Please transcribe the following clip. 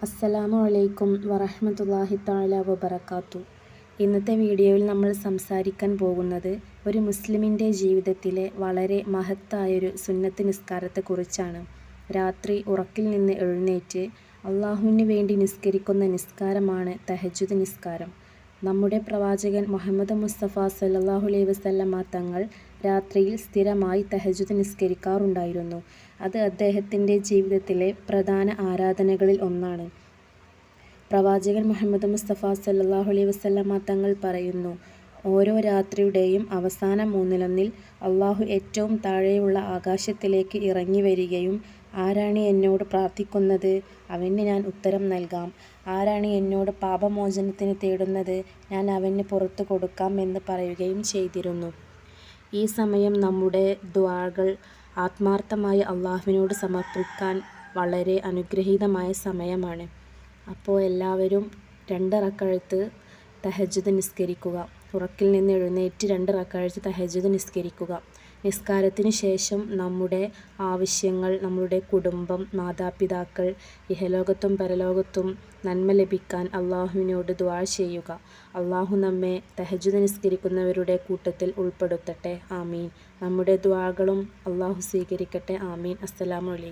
അസ്സലാമു അലൈക്കും വറഹ്മത്തുള്ളാഹി തആല വബറകാതുഹു. ഇന്നത്തെ വീഡിയോയിൽ നമ്മൾ സംസാരിക്കാൻ പോകുന്നത് ഒരു മുസ്ലിമിൻ്റെ ജീവിതത്തിലെ വളരെ മഹത്തായൊരു സുന്നത്ത് നിസ്കാരത്തെക്കുറിച്ചാണ്. രാത്രി ഉറക്കിൽ നിന്ന് എഴുന്നേറ്റ് അള്ളാഹുവിന് വേണ്ടി നിസ്കരിക്കുന്ന നിസ്കാരമാണ് തഹജ്ജുദ് നിസ്കാരം. നമ്മുടെ പ്രവാചകൻ മുഹമ്മദ് മുസ്തഫ സല്ലല്ലാഹു അലൈഹി വസല്ലമ തങ്ങൾ രാത്രിയിൽ സ്ഥിരമായി തഹജ്ജുദ് നിസ്കരിക്കാറുണ്ടായിരുന്നു. അത് അദ്ദേഹത്തിൻ്റെ ജീവിതത്തിലെ പ്രധാന ആരാധനകളിൽ ഒന്നാണ്. പ്രവാചകൻ മുഹമ്മദ് മുസ്തഫ സല്ലല്ലാഹു അലൈഹി വസല്ലമ തങ്ങൾ പറയുന്നു, ഓരോ രാത്രിയുടെയും അവസാന മൂന്നിലൊന്നിൽ അള്ളാഹു ഏറ്റവും താഴെയുള്ള ആകാശത്തിലേക്ക് ഇറങ്ങി വരികയും ആരാണ് എന്നോട് പ്രാർത്ഥിക്കുന്നത്, അവന് ഞാൻ ഉത്തരം നൽകാം. ആരാണ് എന്നോട് പാപമോചനത്തിന് തേടുന്നത്, ഞാൻ അവന് പുറത്തു കൊടുക്കാം എന്ന് പറയുകയും ചെയ്തിരുന്നു. ഈ സമയം നമ്മുടെ ദുആകൾ ആത്മാർത്ഥമായി അള്ളാഹുവിനോട് സമർപ്പിക്കാൻ വളരെ അനുഗ്രഹീതമായ സമയമാണ്. അപ്പോൾ എല്ലാവരും 2 റക്അത്ത് തഹജ്ജുദ് നിസ്കരിക്കുക. ഉറക്കിൽ നിന്ന് എഴുന്നേറ്റ് 2 റക്അത്ത് തഹജ്ജുദ് നിസ്കരിക്കുക. നിസ്കാരത്തിന് ശേഷം നമ്മുടെ ആവശ്യങ്ങൾ, നമ്മുടെ കുടുംബം, മാതാപിതാക്കൾ ഇഹലോകത്തും പരലോകത്തും നന്മ ലഭിക്കാൻ അള്ളാഹുവിനോട് ദുആ ചെയ്യുക. അള്ളാഹു നമ്മെ തഹജ്ജുദ് നിസ്കരിക്കുന്നവരുടെ കൂട്ടത്തിൽ ഉൾപ്പെടുത്തട്ടെ. ആമീൻ. നമ്മുടെ ദുആകളും അള്ളാഹു സ്വീകരിക്കട്ടെ. ആമീൻ. അസ്സലാമു അലൈക്കും.